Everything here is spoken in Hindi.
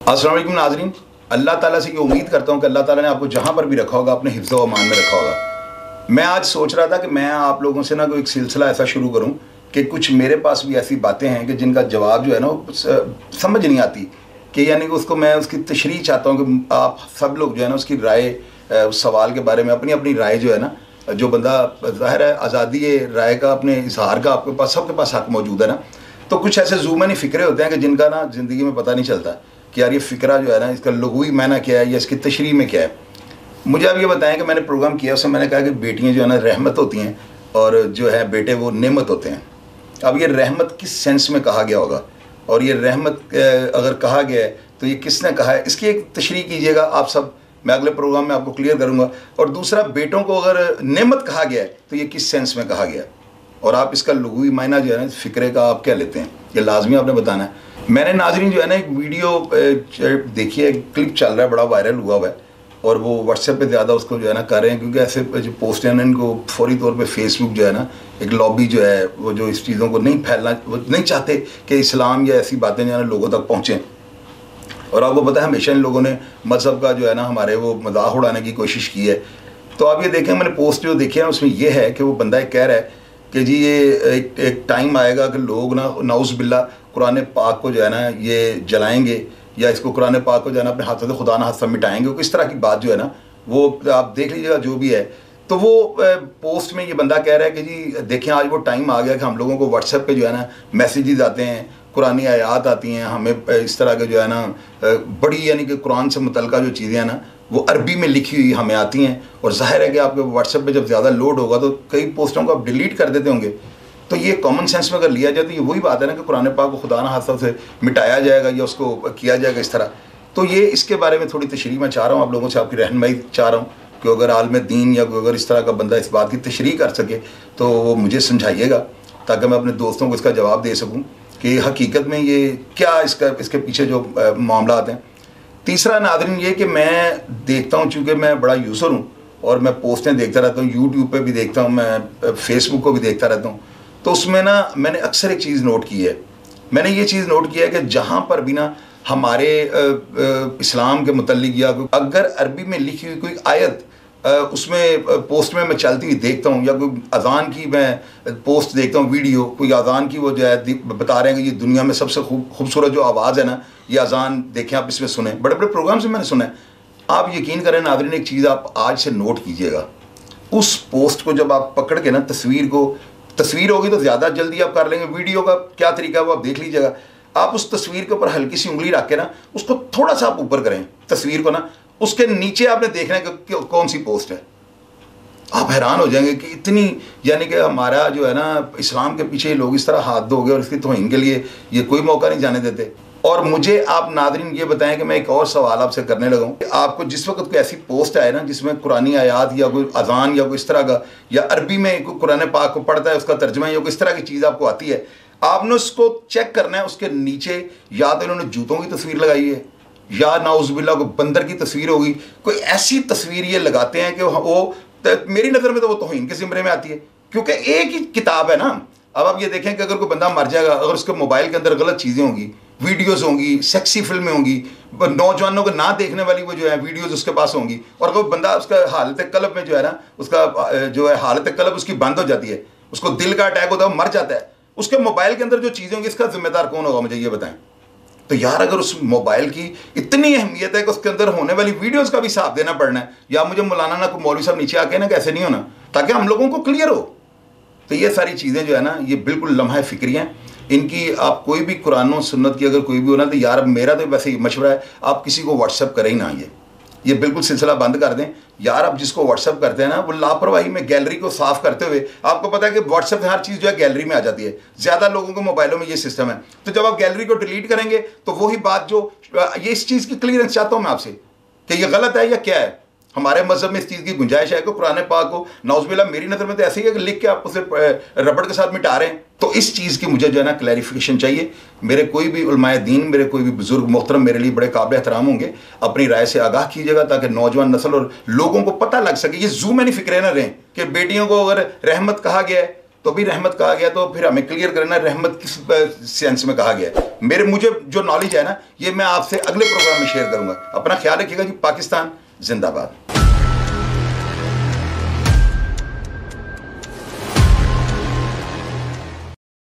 अस्सलाम वालेकुम नाज़रीन, अल्लाह ताला से ये उम्मीद करता हूँ कि अल्लाह ताला ने आपको जहाँ पर भी रखा होगा अपने हिफ्ज़ व अमान में रखा होगा। मैं आज सोच रहा था कि मैं आप लोगों से ना कोई एक सिलसिला ऐसा शुरू करूँ कि कुछ मेरे पास भी ऐसी बातें हैं कि जिनका जवाब जो है ना समझ नहीं आती, कि यानी कि उसको मैं उसकी तशरीह चाहता हूँ कि आप सब लोग जो है ना उसकी राय, उस सवाल के बारे में अपनी अपनी राय जो है ना, जो बंदा ज़ाहिर है आज़ादी राय का, अपने इजहार का आपके पास सबके पास हक मौजूद है ना। तो कुछ ऐसे ज़ूमनी फ़िक्रे होते हैं कि जिनका ना ज़िंदगी में पता नहीं चलता कि यार ये फ़िक्रा जो है ना इसका लघुई मायना क्या है या इसकी तशरीह में क्या है। मुझे आप ये बताएं कि मैंने प्रोग्राम किया उसमें मैंने कहा कि बेटियां जो है ना रहमत होती हैं और जो है बेटे वो नेमत होते हैं। अब ये रहमत किस सेंस में कहा गया होगा और ये रहमत अगर कहा गया है तो ये किसने कहा है, इसकी एक तशरीह कीजिएगा आप सब। मैं अगले प्रोग्राम में आपको क्लियर करूँगा। और दूसरा, बेटों को अगर नेमत कहा गया है तो ये किस सेंस में कहा गया है और आप इसका लघुई मायना जो है ना इस फ़िक्रे का आप क्या लेते हैं, ये लाजमी आपने बताना है। मैंने नाज़रीन जो है ना एक वीडियो देखी है, क्लिप चल रहा है, बड़ा वायरल हुआ हुआ है और वो व्हाट्सएप पे ज़्यादा उसको जो है ना कर रहे हैं, क्योंकि ऐसे जो पोस्ट हैं इनको फौरी तौर पे फेसबुक जो है ना एक लॉबी जो है वो जो इस चीज़ों को नहीं फैलना, वो नहीं चाहते कि इस्लाम या ऐसी बातें जो है ना लोगों तक पहुँचें। और आपको पता है हमेशा इन लोगों ने मज़हब का जो है ना हमारे वो मजाक उड़ाने की कोशिश की है। तो आप ये देखें, मैंने पोस्ट जो देखी है उसमें ये है कि वो बंदा कह रहा है कि जी ये एक टाइम आएगा कि लोग ना नाउज़ बिल्ला कुरान पाक को जो है ना ये जलाएंगे या इसको कुरान पाक को जो है ना अपने हाथों से खुदा ना हाथ से मिटाएंगे। इस तरह की बात जो है ना वो आप देख लीजिएगा जो भी है। तो वो पोस्ट में ये बंदा कह रहा है कि जी देखें आज वो टाइम आ गया कि हम लोगों को व्हाट्सएप पे जो है ना मैसेजेस आते हैं, कुरानी आयात आती हैं, हमें इस तरह के जो है ना बड़ी यानी कि कुरान से मुतल्लिक़ा जो चीज़ें हैं ना वो अरबी में लिखी हुई हमें आती हैं। और ज़ाहिर है कि आपके व्हाट्सएप पे जब ज़्यादा लोड होगा तो कई पोस्टों को आप डिलीट कर देते होंगे। तो ये कॉमन सेंस में अगर लिया जाए तो ये वही बात है ना कि कुरान पाक को खुदा ना हाथ से मिटाया जाएगा या उसको किया जाएगा इस तरह। तो ये इसके बारे में थोड़ी तशरीह मैं चाह रहा हूँ, आप लोगों से आपकी रहनुमाई चाह रहा हूँ कि अगर आलम दीन या अगर इस तरह का बंदा इस बात की तशरीह कर सके तो वो मुझे समझाइएगा ताकि मैं अपने दोस्तों को इसका जवाब दे सकूँ कि हकीकत में ये क्या इसके पीछे जो मामला हैं। तीसरा नाज़रीन ये कि मैं देखता हूँ, चूँकि मैं बड़ा यूज़र हूँ और मैं पोस्टें देखता रहता हूँ, यूट्यूब पे भी देखता हूँ, मैं फेसबुक को भी देखता रहता हूँ। तो उसमें ना मैंने अक्सर एक चीज़ नोट की है, मैंने ये चीज़ नोट किया है कि जहाँ पर भी ना हमारे इस्लाम के मुतल्लिक़ या अगर अरबी में लिखी हुई कोई आयत उसमें पोस्ट में मैं चलती हुई देखता हूँ या कोई अज़ान की मैं पोस्ट देखता हूँ, वीडियो कोई अज़ान की वो जो है बता रहे हैं कि ये दुनिया में सबसे खूबसूरत जो आवाज़ है ना ये अज़ान देखें आप, इसमें सुने, बड़े बड़े प्रोग्राम से मैंने सुना है। आप यकीन करें नाज़रीन, एक चीज़ आप आज से नोट कीजिएगा, उस पोस्ट को जब आप पकड़ के ना तस्वीर होगी तो ज़्यादा जल्दी आप कर लेंगे, वीडियो का क्या तरीका है वो आप देख लीजिएगा। आप उस तस्वीर के ऊपर हल्की सी उंगली रख के ना उसको थोड़ा सा आप ऊपर करें तस्वीर को ना, उसके नीचे आपने देखना है कि कौन सी पोस्ट है। आप हैरान हो जाएंगे कि इतनी यानी कि हमारा जो है ना इस्लाम के पीछे लोग इस तरह हाथ धोगे और इसकी तौहीन के लिए ये कोई मौका नहीं जाने देते। और मुझे आप नाज़रीन ये बताएं कि मैं एक और सवाल आपसे करने लगा हूँ कि आपको जिस वक्त कोई ऐसी पोस्ट आए ना जिसमें कुरानी आयात या कोई अज़ान या कोई इस तरह का या अरबी में कोई कुरान पाक को पढ़ता है उसका तर्जमा या कोई इस तरह की चीज़ आपको आती है, आपने उसको चेक करना है। उसके नीचे या तो इन्होंने जूतों की तस्वीर लगाई है या नाउज़ुबिल्लाह को बंदर की तस्वीर होगी, कोई ऐसी तस्वीर ये लगाते हैं कि वो मेरी नज़र में तो वो तौहीन के ज़िम्रे में आती है, क्योंकि एक ही किताब है ना। अब आप ये देखें कि अगर कोई बंदा मर जाएगा, अगर उसके मोबाइल के अंदर गलत चीज़ें होंगी, वीडियोज़ होंगी, सेक्सी फिल्में होंगी, नौजवानों को ना देखने वाली वो जो है वीडियोज़ उसके पास होंगी, और अगर बंदा उसका हालत कल्ब में जो है ना उसका जो है हालत कल्ब उसकी बंद हो जाती है, उसको दिल का अटैक होता है, मर जाता है, उसके मोबाइल के अंदर जो चीज़ें होंगी इसका जिम्मेदार कौन होगा, मुझे ये बताएं। तो यार अगर उस मोबाइल की इतनी अहमियत है कि उसके अंदर होने वाली वीडियोस का भी हिसाब देना पड़ना है, या मुझे मौलाना ना को मौलवी साहब नीचे आके ना कैसे नहीं होना ताकि हम लोगों को क्लियर हो। तो ये सारी चीज़ें जो है ना ये बिल्कुल लम्हा फ़िक्री हैं। इनकी आप कोई भी कुरान और सुन्नत की अगर कोई भी होना तो यार मेरा तो वैसे ही मशवरा है आप किसी को व्हाट्सएप करें ही ना, ये बिल्कुल सिलसिला बंद कर दें यार। आप जिसको व्हाट्सएप करते हैं ना वो लापरवाही में गैलरी को साफ करते हुए, आपको पता है कि व्हाट्सएप में हर चीज़ जो है गैलरी में आ जाती है, ज़्यादा लोगों को मोबाइलों में ये सिस्टम है। तो जब आप गैलरी को डिलीट करेंगे तो वही बात जो ये इस चीज़ की क्लियरेंस चाहता हूँ मैं आपसे कि ये गलत है या क्या है। हमारे मज़हब में इस चीज़ की गुंजाइश है कि कुरान पाक को नाउज़ुबिल्लाह मेरी नज़र में तो ऐसे ही है कि लिख के आप उसे रबड़ के साथ मिटा रहे हैं। तो इस चीज़ की मुझे जो है ना क्लैरिफिकेशन चाहिए। मेरे कोई भी उलमाए दीन, मेरे कोई भी बुजुर्ग मोहतरम मेरे लिए बड़े काबिल एहतराम होंगे, अपनी राय से आगाह कीजिएगा ताकि नौजवान नस्ल और लोगों को पता लग सके। ये ज़ूमनी फ़िक्रे ना रहें कि बेटियों को अगर रहमत कहा गया है तो भी रहमत कहा गया, तो फिर हमें क्लियर करना रहमत किस सेंस में कहा गया है। मुझे जो नॉलेज है ना, ये मैं आपसे अगले प्रोग्राम में शेयर करूंगा। अपना ख्याल रखिएगा जी। पाकिस्तान जिंदाबाद।